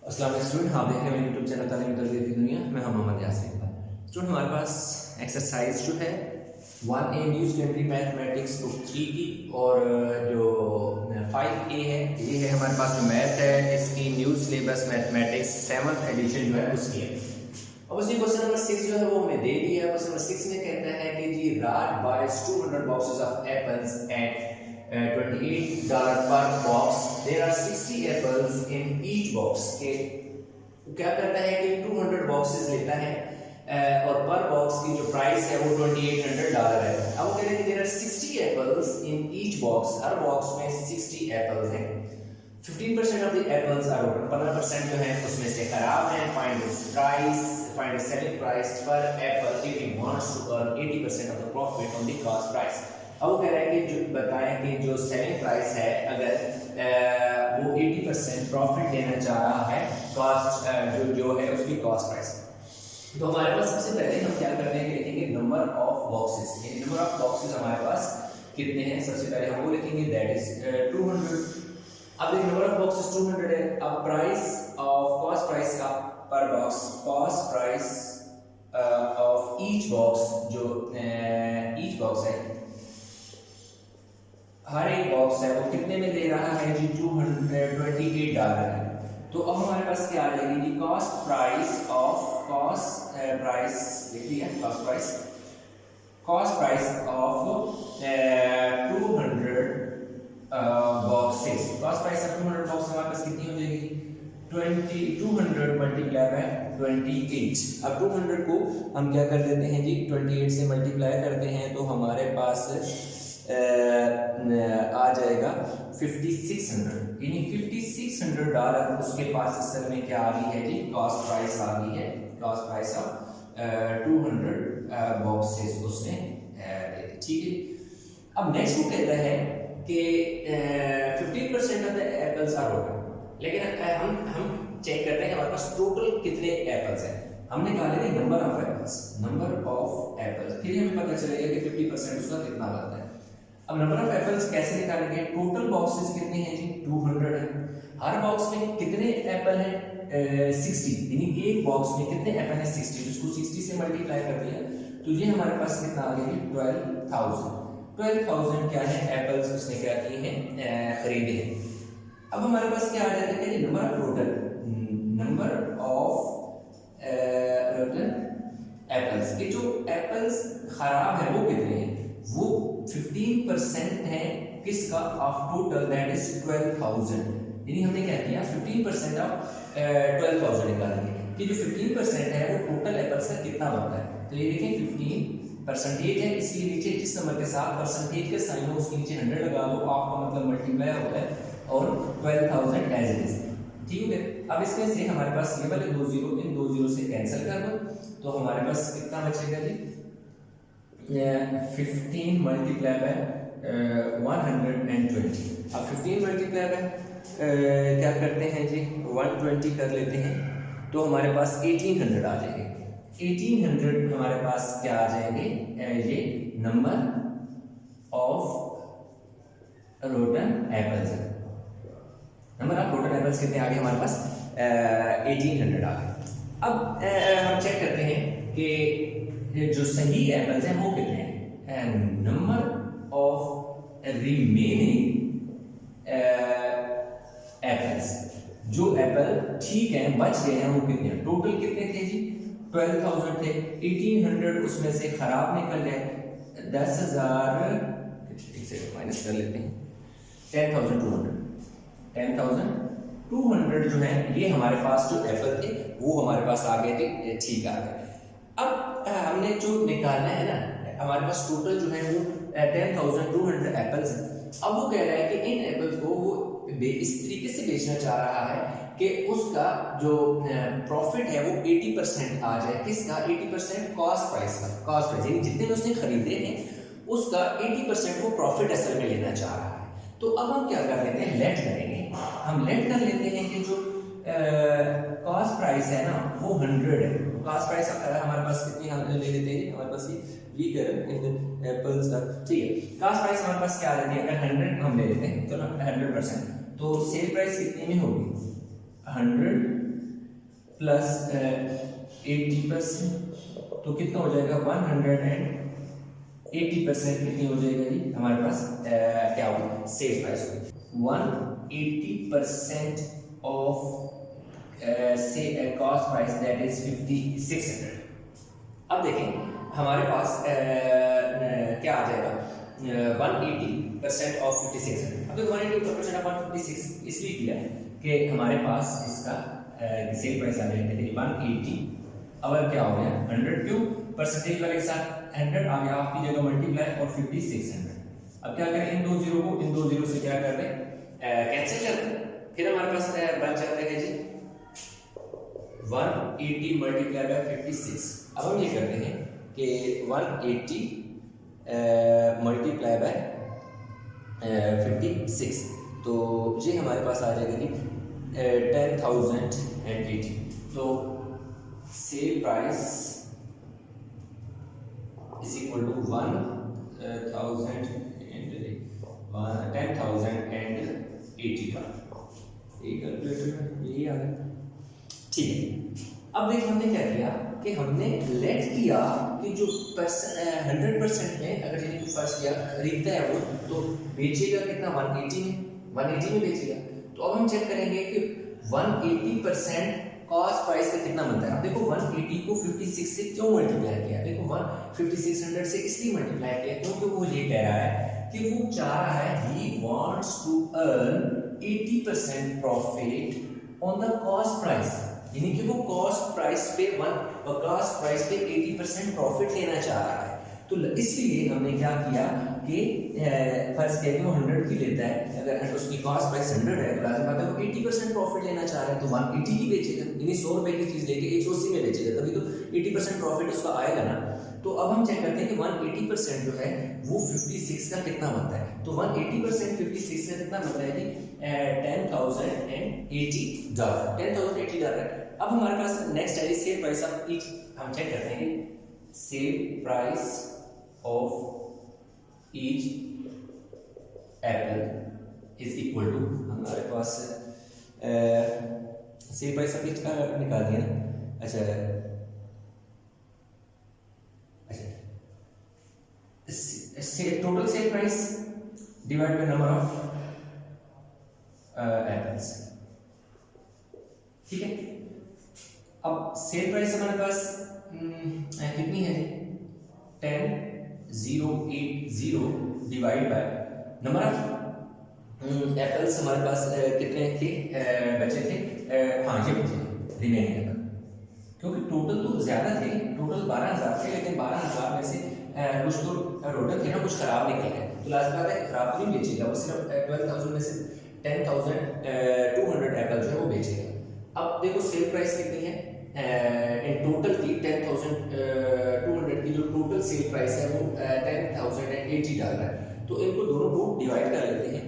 अस्सलाम वालेकुम स्टूडेंट, आप देख रहे हैं मेरे यूट्यूब चैनल तालीमी तरबियत की दुनिया। मैं हूं मोहम्मद यासीन। स्टूडेंट, हमारे पास एक्सरसाइज जो है 1A new secondary mathematics book 3 की और जो 5A है ये है हमारे पास जो मैथ है इसकी new syllabus mathematics 7th addition जो है उसकी है। अब उसी क्वेश्चन नंबर 6 जो है वो हमें दे दिया है। क्वेश्चन नंबर 6 में कहता है कि जी Raj buys 200 boxes of apples at $28 per box. There are 60 apples in each box. के क्या करता है कि 200 बॉक्सेस लेता है और पर बॉक्स की जो प्राइस है वो $2800 है। अब वो कह रहे हैं कि there are 60 apples in each box, हर बॉक्स में 60 एप्पल्स हैं। 15% of the apples are rotten, 15% जो है उसमें से खराब हैं। Find the price, find the selling price per apple if you wants to earn 80% of the profit on the cost price. अब वो कह रहा है कि जो बताएं कि जो सेलिंग प्राइस है अगर वो 80% प्रॉफिट देना चाह रहा है कॉस्ट जो है उसकी कॉस्ट प्राइस। तो हमारे पास सबसे पहले हम क्या करते हैं कि लिखेंगे नंबर ऑफ बॉक्सेस। ये नंबर ऑफ बॉक्सेस हमारे पास कितने हैं सबसे पहले हम वो लिखेंगे, दैट इज 200। अब देखिए नंबर ऑफ बॉक्सेस 200 है। अब प्राइस ऑफ कॉस्ट प्राइस का पर box, cost price of each box, जो ईच बॉक्स है हर एक बॉक्स है वो कितने में दे रहा है जी, $28 है। तो अब हमारे पास क्या आ जाएगी जी, cost price of cost price लिख लिया, cost price of 200 boxes. Cost price of 200 box हमारे पास कितनी हो जाएगी, 200 मल्टीप्लाई बाय 28। अब 200 को हम क्या कर देते हैं जी, 28 से मल्टीप्लाई करते हैं तो हमारे पास आ जाएगा 5600, यानी $5600 उसके पास असल में क्या आ गई है जी, कॉस्ट प्राइस आ गई है। कॉस्ट प्राइस ऑफ 200 बॉक्सेस उसने ठीक है। अब नेक्स्ट वो कहता है कि 15% of the apples are rotten. लेकिन हम चेक करते हैं हमारे पास टोटल कितने एप्पल्स हैं। हमने निकाले थे नंबर ऑफ एप्पल्स, फिर हमें पता चलेगा कि 50% उसका कितना बनता है। अब नंबर ऑफ एप्पल्स कैसे निकालेंगे, टोटल बॉक्सेस कितने हैं जी, 200 है। हर बॉक्स में कितने एप्पल हैं, 60, यानी एक बॉक्स में कितने एप्पल हैं 60, जिसको 60 से मल्टीप्लाई कर दिया तो ये हमारे पास कितना आ गया, 12,000 क्या है एप्पल्स उसने क्या किए हैं, खरीदे हैं। अब हमारे पास क्या आ जाता है, नंबर ऑफ टोटल एप्पल्स, ये जो एप्पल्स खराब है वो कितने हैं, वो 15% है किसका, ऑफ टोटल, दैट इज 12,000। यानी हमने क्या किया 15% ऑफ 12,000 निकालेंगे कि जो 15% है वो टोटल एप्पल्स का कितना बनता है। तो ये देखें 15% है, इसलिए नीचे जिस नंबर के साथ परसेंटेज के साइन हो उसके नीचे 100 लगा दो, आपका मतलब मल्टीप्लाई होता है और 12,000 एज इट इज, ठीक है। अब इसमें से हमारे पास ये वाले 2 जीरो, इन 2 जीरो से कैंसिल कर दो तो हमारे पास कितना बचेगा जी, 15 मल्टीप्लाई बाय 120। अब 15 मल्टीप्लाई बाय क्या करते हैं जी, 120 कर लेते हैं तो हमारे पास 1800 आ जाएंगे। 1800 हमारे पास क्या आ जाएंगे, ये नंबर ऑफ रोटन एप्पल्स है। नंबर ऑफ रोटन एप्पल्स कितने आ गए हमारे पास, 1800 आ गए। अब हम चेक करते हैं कि जो सही एप्पल्स हैं वो कितने हैं। नंबर ऑफ रिमेनिंग एप्पल्स, जो एप्पल ठीक है बच गए हैं वो कितने हैं, टोटल कितने थे जी, 12,000 थे। 1800 उसमें से खराब निकल गए, 10,000 माइनस कर लेते हैं, 10,200 जो है ये हमारे पास जो एप्पल थे वो हमारे पास आ गए थे, ठीक आ गए। अब हमने जो निकालना है ना, हमारे पास टोटल जो है वो 10,200 एप्पल्स है। अब वो कह रहा है कि इन एप्पल्स को वो इस तरीके से बेचना चाह रहा है कि उसका जो प्रॉफिट है वो 80% आ जाए, किसका 80%, कॉस्ट प्राइस का। कॉस्ट प्राइस यानी जितने में उसने खरीदे हैं उसका 80% वो प्रॉफिट असल में लेना चाह रहा है। तो अब हम क्या कर लेते हैं, लेट करेंगे। हम लेट कर लेते हैं कि जो कॉस्ट प्राइस है ना वो 100 है। कॉस्ट प्राइस हमारे पास कितनी हम ले लेते हैं, हमारे पास एप्पल्स का, ठीक है। कॉस्ट प्राइस हमारे पास क्या आ जाती है, अगर 100 हम ले लेते हैं, चलो 100%, तो सेल प्राइस कितने में होगी, 100 प्लस 80%, तो कितना हो जाएगा 180% कितनी हो जाएगा जी हमारे पास क्या होगा सेल प्राइस होगी 180% ऑफ से कॉस्ट प्राइस दैट इज 5600। अब देखें हमारे पास क्या आ जाएगा 180% ऑफ 5600। अब देखो 180% ऑफ 156 इसलिए किया कि हमारे पास इसका सेल प्राइस आ जाएगा 180, अब क्या हो गया 100 क्यों परसेंटेज वाले के साथ 100 आ गया आपकी जगह मल्टीप्लाई और 5600। अब क्या करें इन दो जीरो को इन दो जीरो से क्या कर दें कैंसिल कर दें, फिर हमारे पास बच जाता है जी 180 मल्टीप्लाई बाय 56। अब हम ये करते हैं कि 180 मल्टीप्लाई बाय 56, तो ये हमारे पास आ जाएगा जी 10,080। तो sale price is equal to 10,080 का यही आ गया। ठीक है, अब देखिए हमने क्या किया कि हमने लेट किया कि जो 100% में अगर यदि फर्स्ट किया खरीदता है वो तो बेचेगा कितना 180 में बेचेगा। तो अब हम चेक करेंगे कि 180% कॉस्ट प्राइस का कितना बनता है। अब देखो 180 को 56 से क्यों मल्टीप्लाई किया, देखो 5600 से इसलिए मल्टीप्लाई किया क्योंकि वो ये कह रहा है कि वो चाह रहा है he wants to earn 80% profit on the cost price, यानी कि वो कॉस्ट प्राइस पे 80% प्रॉफिट लेना चाह रहा है। तो इसलिए हमने क्या किया कि फर्स्ट कह के वो 100 की लेता है, अगर उसकी कॉस्ट प्राइस 100 है तो लाजिम बात है वो 80% प्रॉफिट लेना चाह रहा है तो 180 की बेचेगा, यानी 100 रुपए की चीज लेके 180 में बेचेगा, तभी तो 80% प्रॉफिट उसका आएगा ना। तो अब हम चेक करते हैं कि 180% जो है वो 56 का कितना बनता है। तो 180% 56 से कितना बनता है जी $10,080। अब हमारे पास नेक्स्ट है सेल प्राइस ऑफ ईच, हम चेक करते हैं sale price of each apple is equal to हमारे पास सेल प्राइस ऑफ ईच का निकाल दिया। अच्छा total sale price divide by number of apples, ठीक है। अब सेल प्राइस हमारे पास कितनी है 10,080 divide by number of apples हमारे पास कितने थे बचे थे हाँ ये बचे रिमेनिंग एप्पल, क्योंकि टोटल तो ज्यादा थे, टोटल 12,000 थे, लेकिन 12,000 में से कुछ तो रोटन थे ना, कुछ खराब निकल गए, तो लास्ट बात है खराब नहीं बेचेगा वो, सिर्फ 12,000 में से 10,200 एप्पल जो है वो बेचेगा। अब देखो सेल प्राइस कितनी है इन टोटल की 10,200 की जो टोटल सेल प्राइस है वो $10,080 है। तो इनको दोनों को डिवाइड कर लेते हैं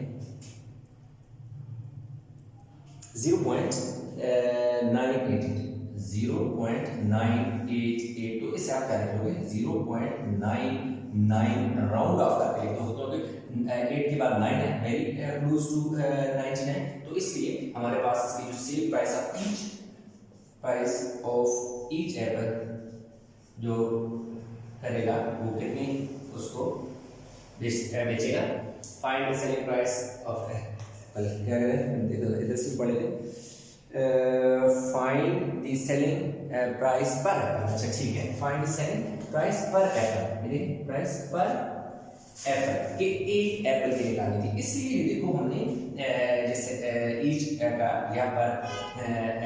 0.988, तो इसे आप क्या लिखोगे 0.99 राउंड ऑफ करके लिखते हो क्योंकि 8 के बाद 9 है वेरी क्लोज टू 99, तो इसलिए हमारे पास इसकी जो cell price of each Apple जो करेगा वो कितनी उसको बेचेगा। Find the selling price of Apple, क्या करें इधर से पढ़ लेते find the selling price per Apple. अच्छा ठीक है, find the selling price per Apple, price per Apple के एक एप्पल की निकालनी थी, इसलिए देखो हमने जैसे ईच का यहाँ पर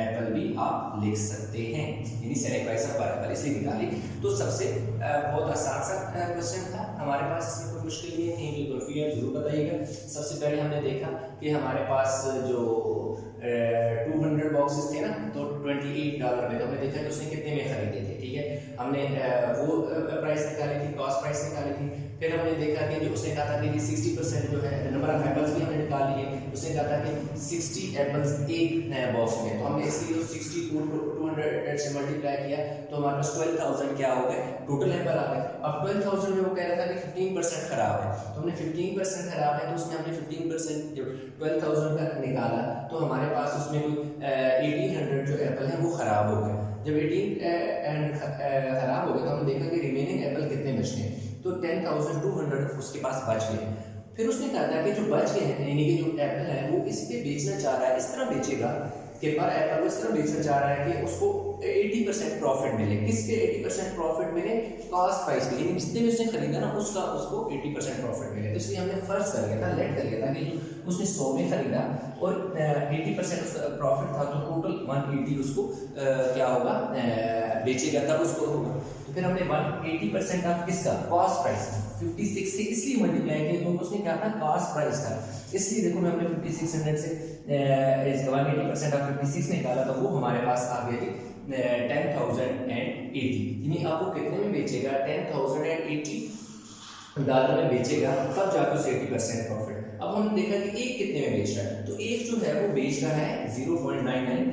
एप्पल भी आप लिख सकते हैं, यानी सेलिंग प्राइस ऑफ पर एप्पल इसलिए निकाली। तो सबसे बहुत आसान सा क्वेश्चन था हमारे पास, इसमें कोई मुश्किल नहीं है, कोई कन्फ्यूजन जरूर बताइएगा। सबसे पहले हमने देखा कि हमारे पास जो 200 बॉक्सेस थे ना, तो $28 में, तो हमने देखा कि उसने कितने में खरीदे थे, ठीक है। हमने वो प्राइस निकाली थी, कॉस्ट प्राइस निकाली थी। फिर हमने देखा कि जो उसने कहा था कि 60% जो है नंबर ऑफ एप्पल्स भी हमने निकाल लिए, उसने कहा था कि 60 एप्पल्स एक बॉक्स में, तो हमने इसलिए 60 को 200 से मल्टीप्लाई किया तो हमारे पास 12,000 क्या हो गए टोटल एप्पल आ गए। अब 12,000 में वो कह रहा था कि 15% खराब है, तो हमने 15% खराब है तो उसमें हमने 15% जो 12,000 का निकाला, तो हमारे पास उसमें कोई 1,800 जो एप्पल है वो खराब हो गए। जब 18 एंड खराब हो गया तो हमने देखा कि रिमेनिंग एप्पल कितने बचते हैं, तो 10,200 उसके पास बच गए। फिर उसने कहा था कि जो बच गए हैं यानी कि जो एप्पल है वो इस पे बेचना चाह रहा है, इस तरह बेचेगा कि पर एप्पल को इस तरह बेचना चाह रहा है कि उसको 80% प्रॉफिट मिले। किस पे 80% प्रॉफिट मिले? कॉस्ट प्राइस पे, यानी जितने भी उसने खरीदा ना उसका उसको 80% प्रॉफिट मिले। तो इसलिए हमने फर्ज कर लिया था, लेट कर लिया था कि उसने 100 में खरीदा और 80% उसका प्रॉफिट था, तो टोटल 180 उसको क्या होगा बेचेगा, तब उसको होगा। तो फिर हमने 180% ऑफ किसका? कॉस्ट प्राइस 56 से इसलिए मल्टीप्लाई किया क्योंकि उसने क्या था? कॉस्ट प्राइस था। इसलिए देखो मैं हमने 5600 से 180% ऑफ 56 निकाला तो वो हमारे पास आ गया थी 10,080, यानी आपको कितने में बेचेगा? 10,080 डॉलर में बेचेगा, तब जाकर उसे 80% प्रॉफिट। अब हमने देखा कि एक कितने में बेच रहा है, तो एक जो है वो बेच रहा है 0.99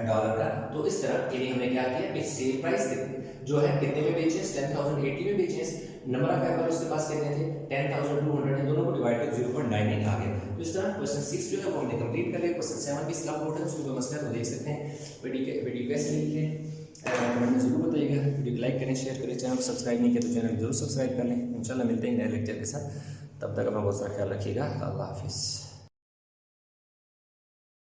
डॉलर का। तो इस तरह यानी हमने क्या किया कि सेल प्राइस जो है कितने में बेचे? 10,080 में बेचे। नंबर ऑफ एप्पल उसके पास कितने थे? 10,200 है, दोनों को डिवाइड कर 0.99 आ गया। तो इस तरह क्वेश्चन 6 जो है वो हमने कंप्लीट कर लिया। क्वेश्चन 7 भी इसका बोर्ड है, उसमें कोई मसला तो देख सकते हैं। वीडियो कैसे लिखे कमेंट में जरूर बताइएगा। वीडियो को लाइक करें, शेयर करें, चैनल को सब्सक्राइब नहीं किया तो चैनल जरूर सब्सक्राइब कर लें। इंशाल्लाह मिलते हैं नए लेक्चर के साथ, तब तक अपना बहुत सारा ख्याल रखिएगा। अल्लाह हाफिज़।